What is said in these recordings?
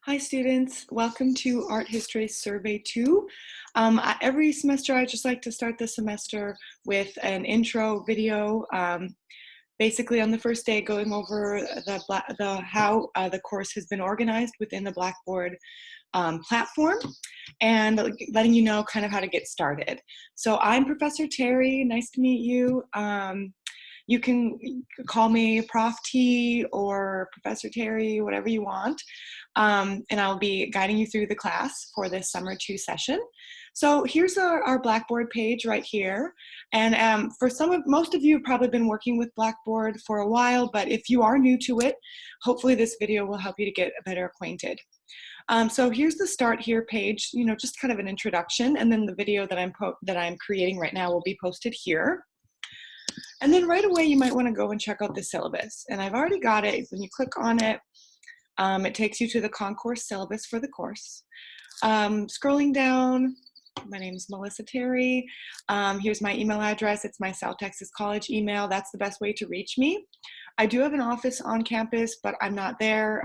Hi students, welcome to Art History Survey 2. Every semester I just like to start the semester with an intro video, basically on the first day going over how the course has been organized within the Blackboard platform and letting you know kind of how to get started. So I'm Professor Terry, nice to meet you. You can call me Prof T or Professor Terry, whatever you want. And I'll be guiding you through the class for this summer 2 session. So here's our Blackboard page right here. And most of you have probably been working with Blackboard for a while, but if you are new to it, hopefully this video will help you to get better acquainted. So here's the Start Here page, just kind of an introduction, and then the video that I'm creating right now will be posted here. And then right away, you might want to go and check out the syllabus. And I've already got it. When you click on it, it takes you to the concourse syllabus for the course. Scrolling down, my name is Melissa Terry. Here's my email address. It's my South Texas College email. That's the best way to reach me. I do have an office on campus, but I'm not there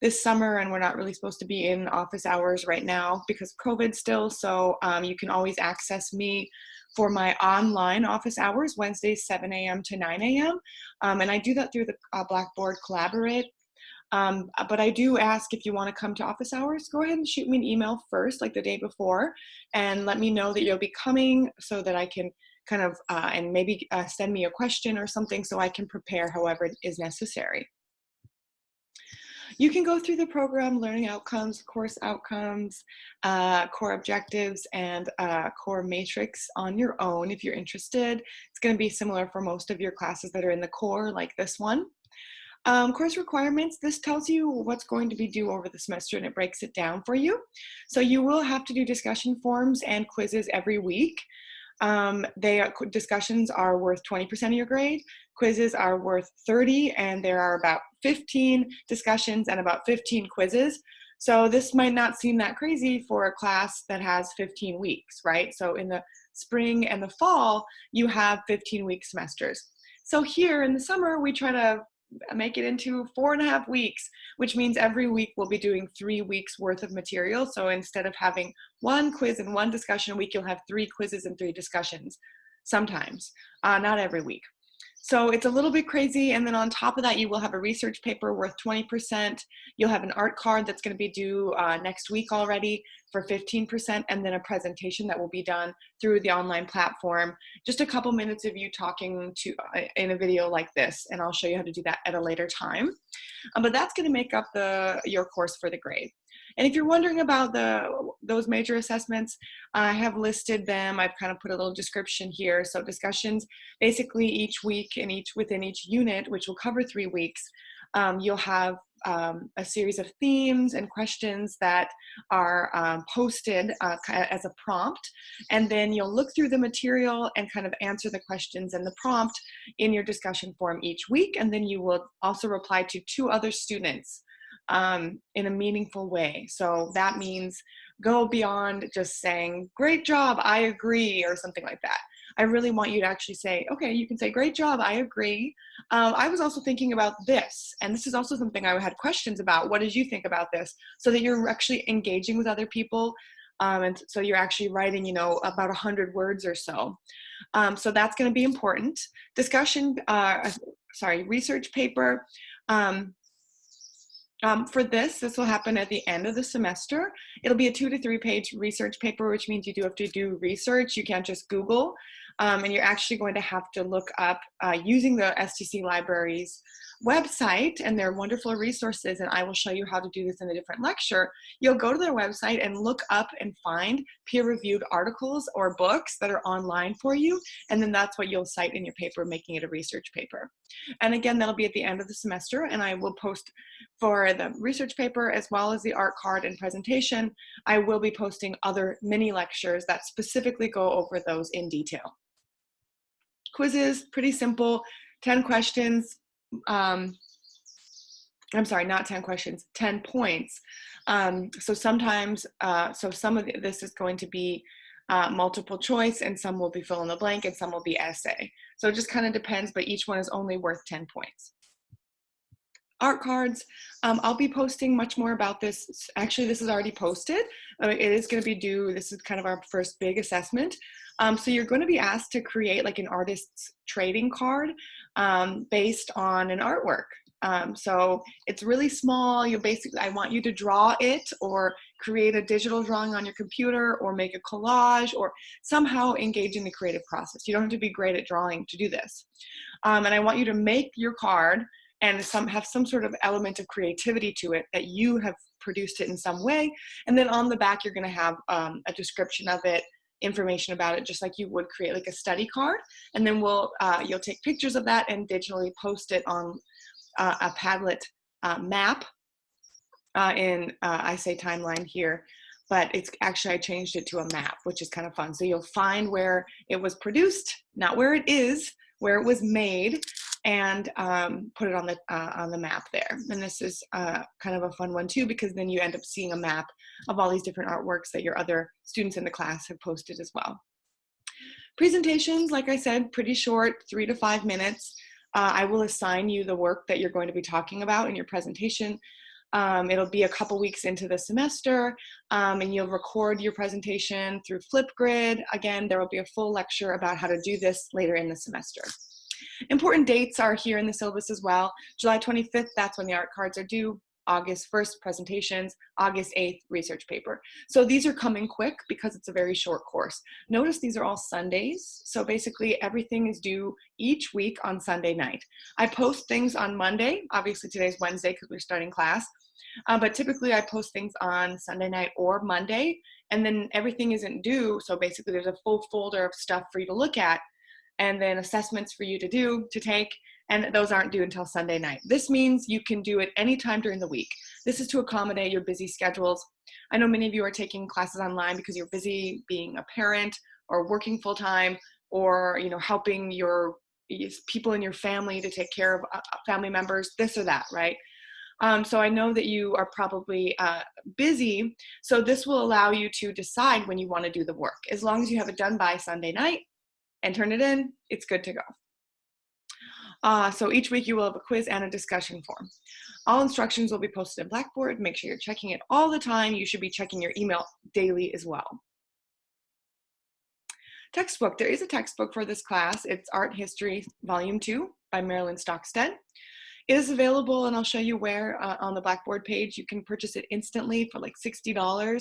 this summer, and we're not really supposed to be in office hours right now because of COVID still. So you can always access me for my online office hours, Wednesdays 7 a.m. to 9 a.m. And I do that through the Blackboard Collaborate. But I do ask, if you want to come to office hours, go ahead and shoot me an email first, like the day before, and let me know that you'll be coming so that I can kind of, and maybe send me a question or something so I can prepare however is necessary. You can go through the program, learning outcomes, course outcomes, core objectives, and core matrix on your own if you're interested. It's going to be similar for most of your classes that are in the core, like this one. Course requirements, this tells you what's going to be due over the semester, and it breaks it down for you. So you will have to do discussion forums and quizzes every week. Discussions are worth 20% of your grade. Quizzes are worth 30, and there are about 15 discussions and about 15 quizzes. So this might not seem that crazy for a class that has 15 weeks, right? So in the spring and the fall, you have 15-week semesters. So here in the summer, we try to make it into 4.5 weeks, which means every week we'll be doing 3 weeks worth of material. So instead of having 1 quiz and 1 discussion a week, you'll have 3 quizzes and 3 discussions sometimes, not every week. So it's a little bit crazy. And then on top of that, you will have a research paper worth 20%. You'll have an art card that's going to be due next week already for 15%, and then a presentation that will be done through the online platform. Just a couple minutes of you talking in a video like this, and I'll show you how to do that at a later time. But that's going to make up your course for the grade. And if you're wondering about those major assessments, I have listed them. I've kind of put a little description here. So discussions, basically each week and within each unit, which will cover 3 weeks, you'll have a series of themes and questions that are posted as a prompt. And then you'll look through the material and kind of answer the questions and the prompt in your discussion forum each week. And then you will also reply to 2 other students in a meaningful way. So that means go beyond just saying, great job, I agree, or something like that. I really want you to actually say, okay, you can say, great job, I agree. I was also thinking about this, and this is also something I had questions about. What did you think about this? So that you're actually engaging with other people. And so you're actually writing, about 100 words or so. So that's going to be important. Research paper. For this will happen at the end of the semester. It'll be a 2 to 3 page research paper, which means you do have to do research. You can't just Google, and you're actually going to have to look up using the STC Library's website, and they're wonderful resources, and I will show you how to do this in a different lecture. You'll go to their website and look up and find peer-reviewed articles or books that are online for you, and then that's what you'll cite in your paper, making it a research paper. And again, that'll be at the end of the semester, and I will post for the research paper as well as the art card and presentation. I will be posting other mini lectures that specifically go over those in detail. Quizzes, pretty simple, 10 questions. I'm sorry, not 10 questions, 10 points. So sometimes, some of this is going to be multiple choice, and some will be fill in the blank, and some will be essay. So it just kind of depends, but each one is only worth 10 points. art cards. I'll be posting much more about this. Actually, this is already posted. It is going to be due. This is kind of our first big assessment. So you're going to be asked to create like an artist's trading card based on an artwork. So it's really small. I want you to draw it or create a digital drawing on your computer or make a collage or somehow engage in the creative process. You don't have to be great at drawing to do this. And I want you to make your card and have some sort of element of creativity to it, that you have produced it in some way. And then on the back, you're going to have a description of it, information about it, just like you would create like a study card. And then you'll take pictures of that and digitally post it on a Padlet map I say timeline here, but it's actually, I changed it to a map, which is kind of fun. So you'll find where it was produced, not where it is, where it was made, and put it on the map there. And this is kind of a fun one too, because then you end up seeing a map of all these different artworks that your other students in the class have posted as well. Presentations, like I said, pretty short, 3 to 5 minutes. I will assign you the work that you're going to be talking about in your presentation. It'll be a couple weeks into the semester, and you'll record your presentation through Flipgrid. Again, there will be a full lecture about how to do this later in the semester. Important dates are here in the syllabus as well. July 25th, that's when the art cards are due. August 1st, presentations. August 8th, research paper. So these are coming quick because it's a very short course. Notice these are all Sundays. So basically everything is due each week on Sunday night. I post things on Monday. Obviously today's Wednesday because we're starting class. But typically I post things on Sunday night or Monday, and then everything isn't due. So basically there's a full folder of stuff for you to look at, and then assessments for you to take, and those aren't due until Sunday night. This means you can do it anytime during the week. This is to accommodate your busy schedules. I know many of you are taking classes online because you're busy being a parent or working full-time, or helping your people in your family to take care of family members, this or that, right? So I know that you are probably busy, so this will allow you to decide when you want to do the work. As long as you have it done by Sunday night and turn it in, it's good to go. So each week you will have a quiz and a discussion forum. All instructions will be posted in Blackboard. Make sure you're checking it all the time. You should be checking your email daily as well. Textbook. There is a textbook for this class. It's Art History Volume 2 by Marilyn Stockstead. It is available, and I'll show you where on the Blackboard page. You can purchase it instantly for like $60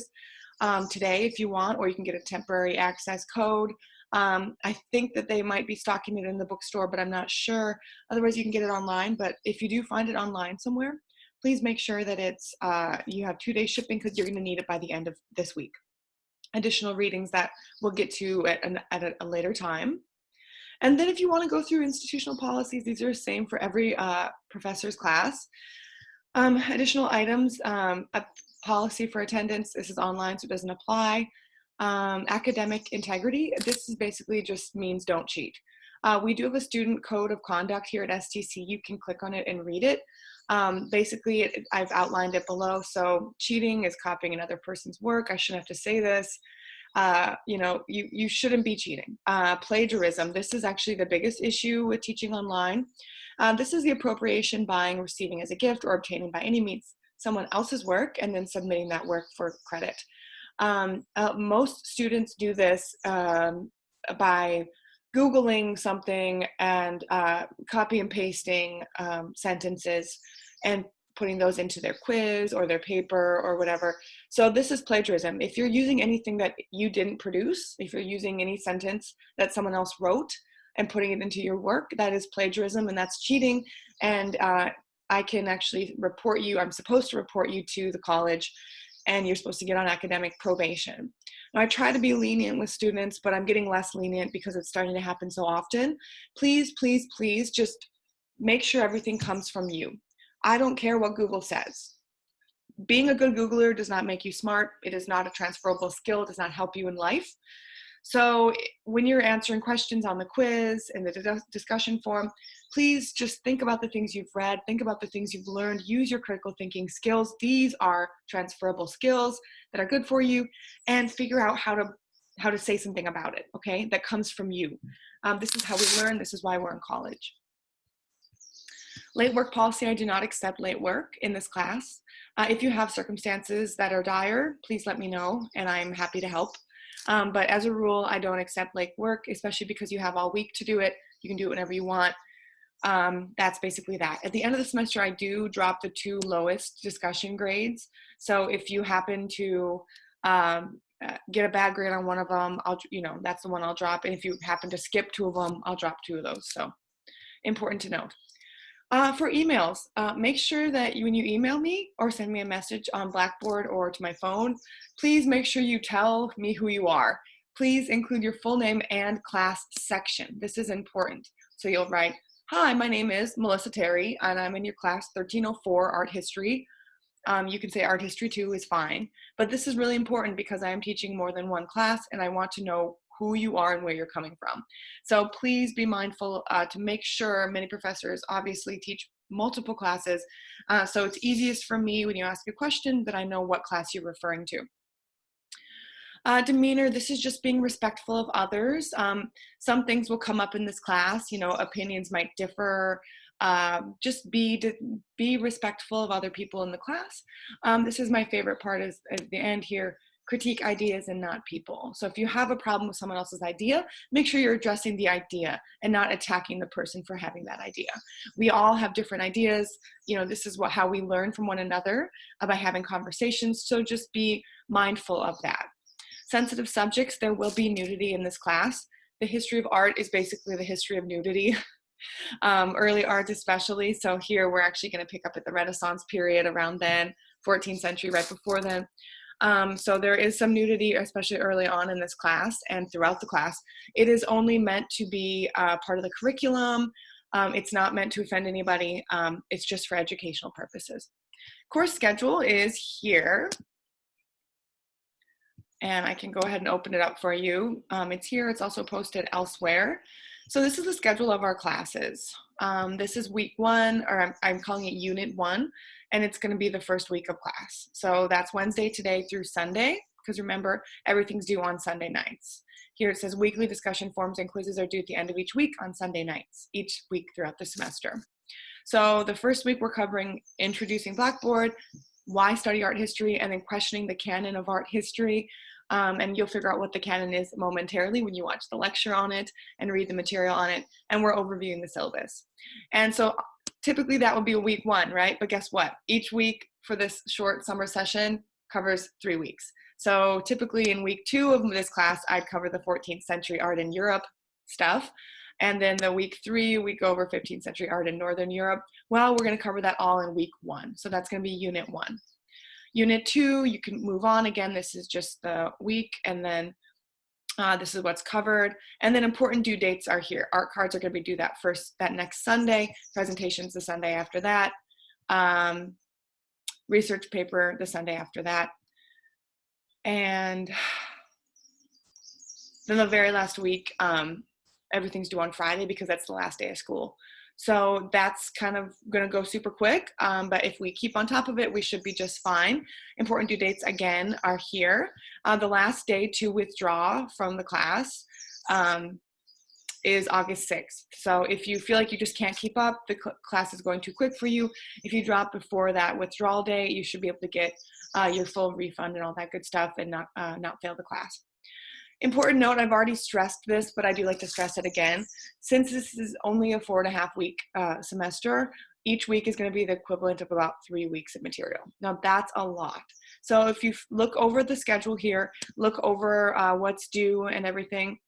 today if you want, or you can get a temporary access code. I think that they might be stocking it in the bookstore, but I'm not sure. Otherwise, you can get it online. But if you do find it online somewhere, please make sure that it's you have 2-day shipping, because you're going to need it by the end of this week. Additional readings that we'll get to at a later time. And then if you want to go through institutional policies, these are the same for every professor's class. Additional items, a policy for attendance. This is online, so it doesn't apply. Academic integrity. This is basically just means don't cheat. We do have a student code of conduct here at STC. You can click on it and read it. Basically, I've outlined it below. So cheating is copying another person's work. I shouldn't have to say this. You shouldn't be cheating. Plagiarism. This is actually the biggest issue with teaching online. This is the appropriation, buying, receiving as a gift, or obtaining by any means someone else's work and then submitting that work for credit. Most students do this by Googling something and copy and pasting sentences and putting those into their quiz or their paper or whatever. So this is plagiarism. If you're using anything that you didn't produce, if you're using any sentence that someone else wrote and putting it into your work, that is plagiarism, and that's cheating. And I can actually report you, I'm supposed to report you to the college, and you're supposed to get on academic probation. Now, I try to be lenient with students, but I'm getting less lenient because it's starting to happen so often. Please, please, please just make sure everything comes from you. I don't care what Google says. Being a good Googler does not make you smart. It is not a transferable skill. It does not help you in life. So when you're answering questions on the quiz and the discussion forum, please just think about the things you've read, think about the things you've learned, use your critical thinking skills. These are transferable skills that are good for you, and figure out how to say something about it, okay? That comes from you. This is how we learn. This is why we're in college. Late work policy, I do not accept late work in this class. If you have circumstances that are dire, please let me know and I'm happy to help. But as a rule, I don't accept late work, especially because you have all week to do it. You can do it whenever you want. That's basically that. At the end of the semester, I do drop the 2 lowest discussion grades. So if you happen to get a bad grade on one of them, that's the one I'll drop. And if you happen to skip 2 of them, I'll drop 2 of those. So important to note. For emails, make sure that when you email me or send me a message on Blackboard or to my phone, please make sure you tell me who you are. Please include your full name and class section. This is important. So you'll write, "Hi, my name is Melissa Terry, and I'm in your class 1304 Art History." You can say Art History 2 is fine, but this is really important because I am teaching more than one class and I want to know who you are and where you're coming from. So please be mindful to make sure. Many professors obviously teach multiple classes, so it's easiest for me when you ask a question that I know what class you're referring to. Demeanor, this is just being respectful of others. Some things will come up in this class, opinions might differ. Just be respectful of other people in the class. This is my favorite part is at the end here, critique ideas and not people. So if you have a problem with someone else's idea, make sure you're addressing the idea and not attacking the person for having that idea. We all have different ideas. This is how we learn from one another by having conversations. So just be mindful of that. Sensitive subjects, there will be nudity in this class. The history of art is basically the history of nudity. Early art especially. So here we're actually going to pick up at the Renaissance period around then, 14th century, right before then. So there is some nudity, especially early on in this class and throughout the class. It is only meant to be part of the curriculum. It's not meant to offend anybody. It's just for educational purposes. Course schedule is here. And I can go ahead and open it up for you. It's here. It's also posted elsewhere. So this is the schedule of our classes. This is week 1, or I'm calling it unit 1, and it's going to be the first week of class. So that's Wednesday today through Sunday, because remember, everything's due on Sunday nights. Here it says weekly discussion forums and quizzes are due at the end of each week on Sunday nights, each week throughout the semester. So the first week we're covering introducing Blackboard, why study art history, and then questioning the canon of art history. And you'll figure out what the canon is momentarily when you watch the lecture on it and read the material on it. And we're overviewing the syllabus. And so typically that would be a week 1, right? But guess what? Each week for this short summer session covers 3 weeks. So typically in week 2 of this class, I'd cover the 14th century art in Europe stuff. And then the week 3, we go over 15th century art in Northern Europe. Well, we're going to cover that all in week 1. So that's going to be unit 1. Unit 2, you can move on. Again, this is just the week, and then this is what's covered. And then important due dates are here. Art cards are going to be due that next Sunday. Presentations the Sunday after that. Research paper the Sunday after that. And then the very last week, everything's due on Friday because that's the last day of school. So that's kind of going to go super quick, but if we keep on top of it, we should be just fine. Important due dates, again, are here. The last day to withdraw from the class is August 6th. So if you feel like you just can't keep up, the class is going too quick for you. If you drop before that withdrawal day, you should be able to get your full refund and all that good stuff and not fail the class. Important note, I've already stressed this, but I do like to stress it again. Since this is only a 4.5 week semester, each week is going to be the equivalent of about 3 weeks of material. Now that's a lot. So if you look over the schedule here, look over what's due and everything,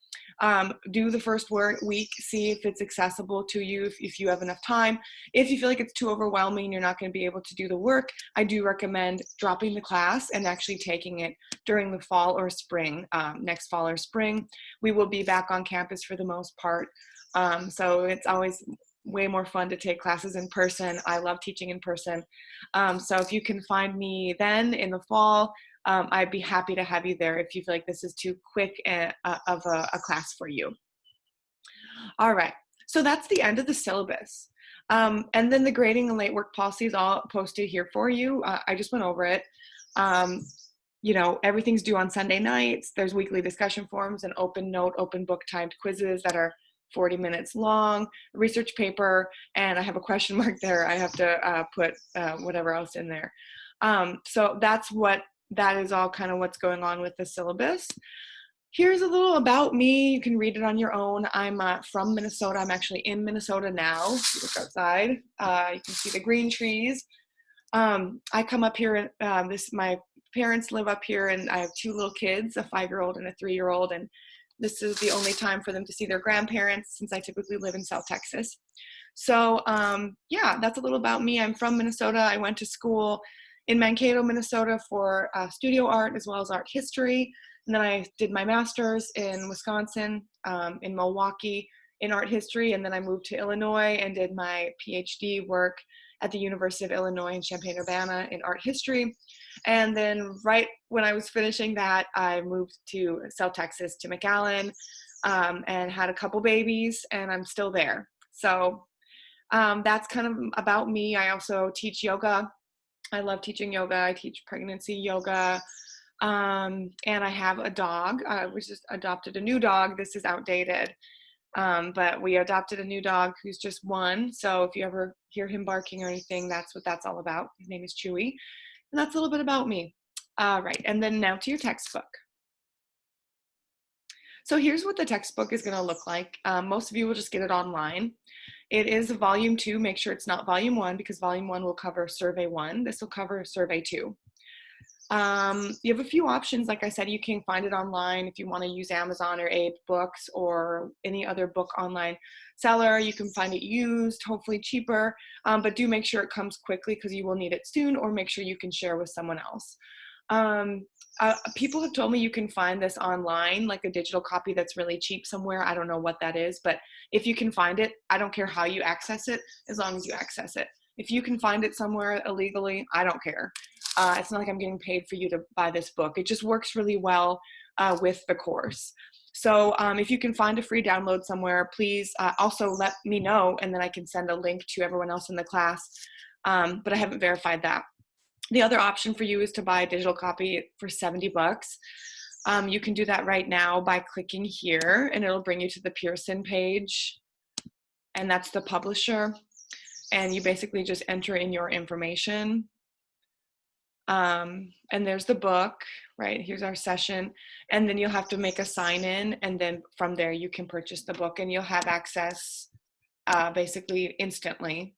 do the first week, see if it's accessible to you, if you have enough time. If you feel like it's too overwhelming, you're not going to be able to do the work, I do recommend dropping the class and actually taking it during the fall or spring, next fall or spring. We will be back on campus for the most part. So it's always way more fun to take classes in person. I love teaching in person. So if you can find me then in the fall, I'd be happy to have you there if you feel like this is too quick of a class for you. All right, so that's the end of the syllabus. And then the grading and late work policy is all posted here for you. I just went over it. Everything's due on Sunday nights. There's weekly discussion forums and open note, open book timed quizzes that are 40 minutes long, research paper, and I have a question mark there. I have to put whatever else in there. So that is all kind of what's going on with the syllabus. Here's a little about me. You can read it on your own. I'm from Minnesota. I'm actually in Minnesota now. Look outside. You can see the green trees. I come up here, my parents live up here, and I have 2 little kids, a 5-year-old and a 3-year-old, and this is the only time for them to see their grandparents since I typically live in South Texas. So yeah, that's a little about me. I'm from Minnesota. I went to school in Mankato, Minnesota for studio art as well as art history. And then I did my master's in Wisconsin, in Milwaukee, in art history. And then I moved to Illinois and did my PhD work at the University of Illinois in Champaign-Urbana in art history. And then right when I was finishing that, I moved to South Texas, to McAllen, and had a couple babies, and I'm still there. So that's kind of about me. I also teach yoga. I love teaching yoga. I teach pregnancy yoga. And I have a dog. We just adopted a new dog. This is outdated. But we adopted a new dog who's just 1. So if you ever hear him barking or anything, that's what that's all about. His name is Chewy. And that's a little bit about me. Right, and then now to your textbook. So here's what the textbook is going to look like. Most of you will just get it online. It is volume 2. Make sure it's not volume 1 because volume 1 will cover survey 1. This will cover survey 2. You have a few options. Like I said, you can find it online if you want to use Amazon or Abe Books or any other book online seller. You can find it used, hopefully cheaper, but do make sure it comes quickly because you will need it soon, or make sure you can share with someone else. People have told me you can find this online, like a digital copy that's really cheap somewhere. I don't know what that is, but if you can find it, I don't care how you access it, as long as you access it. If you can find it somewhere illegally, I don't care. It's not like I'm getting paid for you to buy this book. It just works really well with the course. So if you can find a free download somewhere, please also let me know, and then I can send a link to everyone else in the class. But I haven't verified that. The other option for you is to buy a digital copy for 70 bucks. You can do that right now by clicking here, and it'll bring you to the Pearson page, and that's the publisher. And you basically just enter in your information. And there's the book, right? Here's our session. And then you'll have to make a sign in, and then from there you can purchase the book, and you'll have access basically instantly.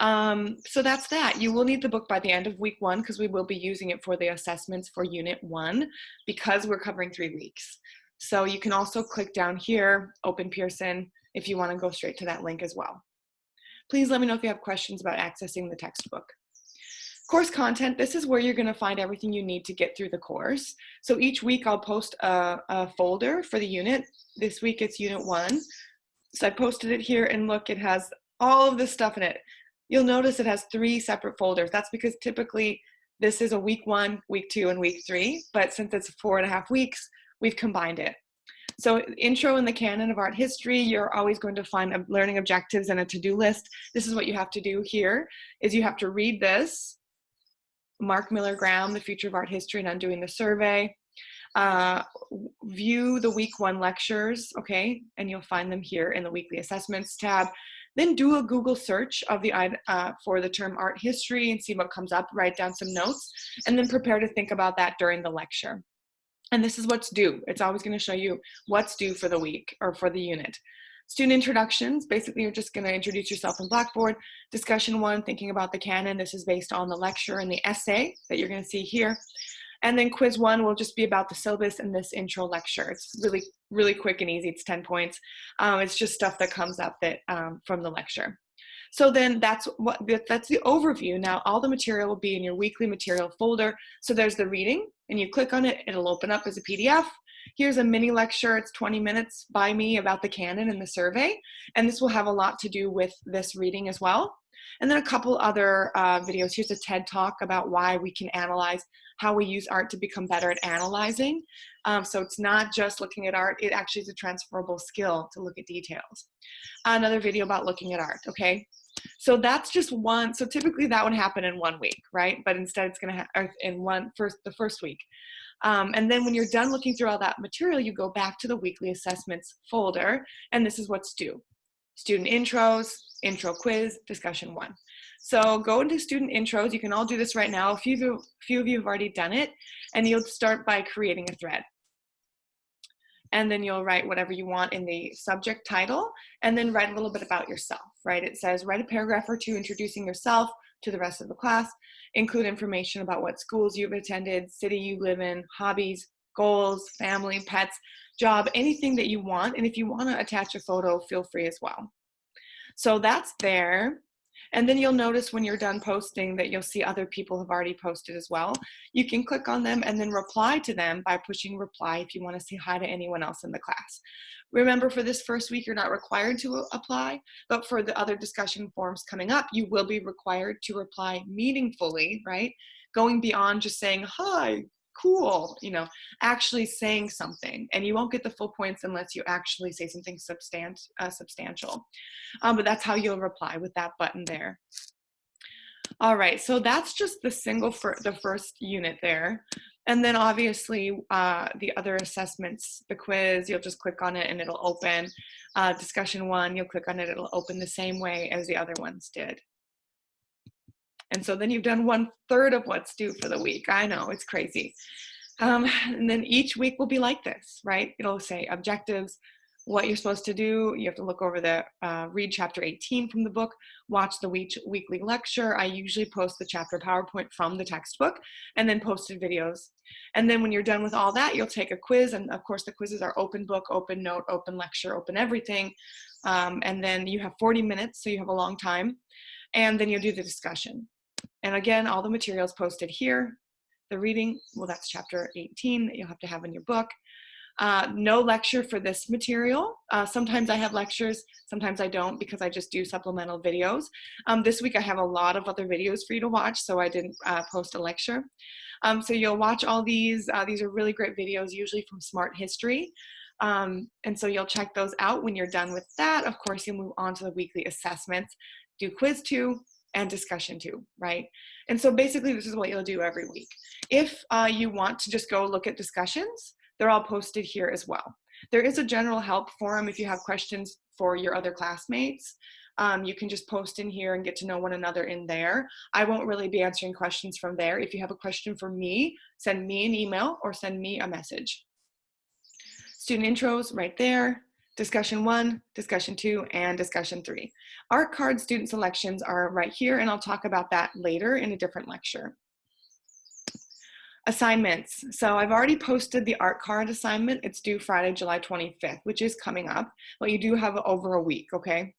So that's that. You will need the book by the end of week 1 because we will be using it for the assessments for unit 1 because we're covering 3 weeks. So you can also click down here, open Pearson, if you want to go straight to that link as well. Please let me know if you have questions about accessing the textbook. Course content, this is where you're going to find everything you need to get through the course. So each week I'll post a folder for the unit. This week it's unit 1. So I posted it here, and look, it has all of this stuff in it. You'll notice it has 3 separate folders. That's because typically this is a week 1, week 2, and week 3, but since it's 4.5 weeks, we've combined it. So intro in the canon of art history, you're always going to find learning objectives and a to-do list. This is what you have to do here, is you have to read this, Mark Miller Graham, The Future of Art History and Undoing the Survey, view the week 1 lectures, okay, and you'll find them here in the weekly assessments tab. Then do a Google search of for the term art history and see what comes up, write down some notes, and then prepare to think about that during the lecture. And this is what's due. It's always going to show you what's due for the week or for the unit. Student introductions, basically you're just going to introduce yourself in Blackboard. Discussion 1, thinking about the canon. This is based on the lecture and the essay that you're going to see here. And then quiz 1 will just be about the syllabus and this intro lecture. It's really, really quick and easy. It's 10 points. It's just stuff that comes up that from the lecture. So then that's the overview. Now all the material will be in your weekly material folder. So there's the reading, and you click on it, it'll open up as a PDF. Here's a mini lecture, it's 20 minutes by me about the canon and the survey. And this will have a lot to do with this reading as well. And then a couple other videos. Here's a TED Talk about why we can analyze, how we use art to become better at analyzing. So it's not just looking at art, it actually is a transferable skill to look at details. Another video about looking at art, okay? So that's just one. So typically that would happen in 1 week, right? But instead it's going to happen in the first week. And then when you're done looking through all that material, you go back to the weekly assessments folder, and this is what's due. Student intros, intro quiz, discussion 1. So go into student intros. You can all do this right now. A few of you have already done it, and you'll start by creating a thread. And then you'll write whatever you want in the subject title, and then write a little bit about yourself, right? It says write a paragraph or two introducing yourself to the rest of the class, include information about what schools you've attended, city you live in, hobbies, goals, family, pets, job, anything that you want. And if you want to attach a photo, feel free as well. So that's there. And then you'll notice when you're done posting that you'll see other people have already posted as well. You can click on them and then reply to them by pushing reply if you want to say hi to anyone else in the class. Remember, for this first week, you're not required to apply, but for the other discussion forums coming up, you will be required to reply meaningfully, right? Going beyond just saying, hi, cool, actually saying something. And you won't get the full points unless you actually say something substantial. But that's how you'll reply, with that button there. All right, so that's just the first unit there. And then obviously the other assessments, the quiz, you'll just click on it and it'll open. Discussion 1, you'll click on it, it'll open the same way as the other ones did. And so then you've done 1/3 of what's due for the week. I know, it's crazy. And then each week will be like this, right? It'll say objectives, what you're supposed to do. You have to look over read chapter 18 from the book, watch the weekly lecture. I usually post the chapter PowerPoint from the textbook, and then posted videos. And then when you're done with all that, you'll take a quiz. And of course the quizzes are open book, open note, open lecture, open everything. And then you have 40 minutes, so you have a long time. And then you'll do the discussion. And again, all the materials posted here. The reading, well, that's chapter 18 that you'll have to have in your book. No lecture for this material. Sometimes I have lectures, sometimes I don't, because I just do supplemental videos. This week I have a lot of other videos for you to watch, so I didn't post a lecture. So you'll watch all these. These are really great videos, usually from Smart History. And so you'll check those out. When you're done with that, of course, you'll move on to the weekly assessments, do quiz 2, and discussion 2, right? And so basically this is what you'll do every week. If you want to just go look at discussions, they're all posted here as well. There is a general help forum if you have questions for your other classmates. You can just post in here and get to know one another in there. I won't really be answering questions from there. If you have a question for me, send me an email or send me a message. Student intros right there. Discussion 1, discussion 2, and discussion 3. Art card student selections are right here, and I'll talk about that later in a different lecture. Assignments. So I've already posted the art card assignment. It's due Friday, July 25th, which is coming up, but you do have over a week, okay?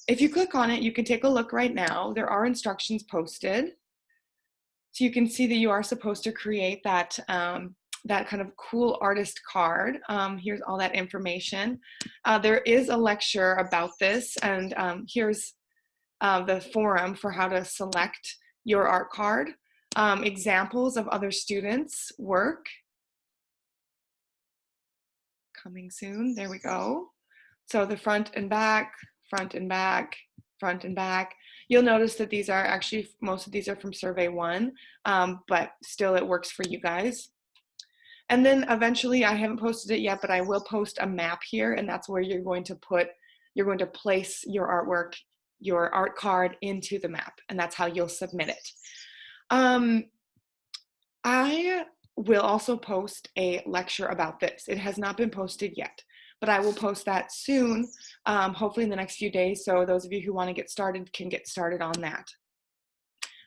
If you click on it, you can take a look right now. There are instructions posted. So you can see that you are supposed to create that that kind of cool artist card. Here's all that information. There is a lecture about this, and here's the forum for how to select your art card. Examples of other students' work. Coming soon, there we go. So the front and back, front and back, front and back. You'll notice that these are actually, most of these are from Survey 1, but still it works for you guys. And then eventually, I haven't posted it yet, but I will post a map here, and that's where you're going to place your artwork, your art card into the map, and that's how you'll submit it. I will also post a lecture about this. It has not been posted yet, but I will post that soon, hopefully in the next few days, so those of you who want to get started can get started on that.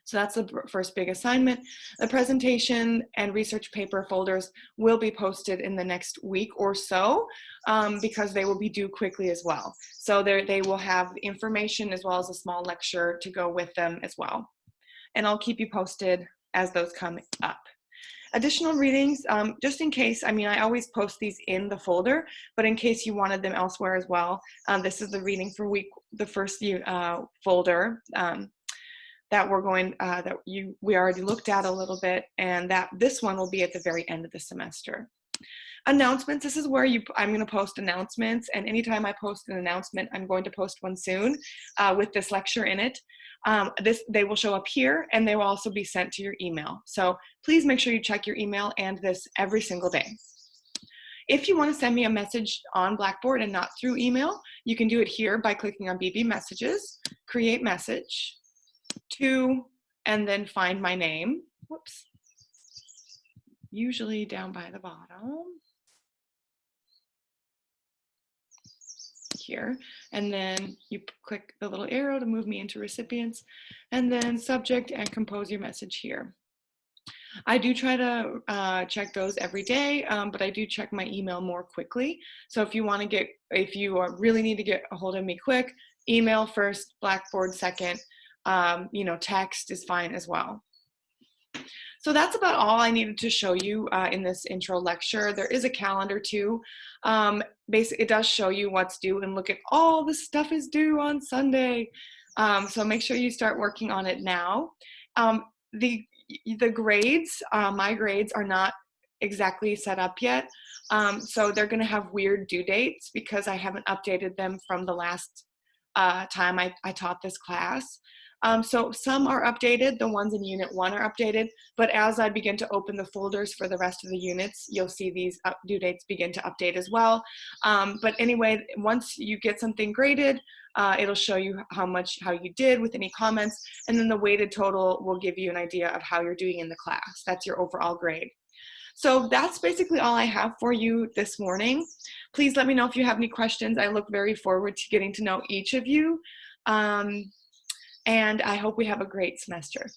So that's the first big assignment. The presentation and research paper folders will be posted in the next week or so, because they will be due quickly as well. So they will have information as well as a small lecture to go with them as well. And I'll keep you posted as those come up. Additional readings, just in case, I mean, I always post these in the folder, but in case you wanted them elsewhere as well, this is the reading for the first folder. That we're going, we already looked at a little bit, and this one will be at the very end of the semester. Announcements, this is where I'm going to post announcements, and anytime I post an announcement, I'm going to post one soon with this lecture in it. They will show up here, and they will also be sent to your email. So please make sure you check your email and this every single day. If you want to send me a message on Blackboard and not through email, you can do it here by clicking on BB Messages, Create Message, to, and then find my name. Whoops. Usually down by the bottom. Here, and then you click the little arrow to move me into recipients, and then subject, and compose your message here. I do try to check those every day, but I do check my email more quickly. So if you really need to get a hold of me quick, email first, Blackboard second, text is fine as well. So that's about all I needed to show you in this intro lecture. There is a calendar too. Basically, it does show you what's due, and look at all the stuff is due on Sunday. So make sure you start working on it now. The grades, my grades are not exactly set up yet. So they're gonna have weird due dates because I haven't updated them from the last time I taught this class. So some are updated, the ones in Unit 1 are updated, but as I begin to open the folders for the rest of the units, you'll see these due dates begin to update as well. But anyway, once you get something graded, it'll show you how you did with any comments, and then the weighted total will give you an idea of how you're doing in the class. That's your overall grade. So that's basically all I have for you this morning. Please let me know if you have any questions. I look very forward to getting to know each of you. And I hope we have a great semester.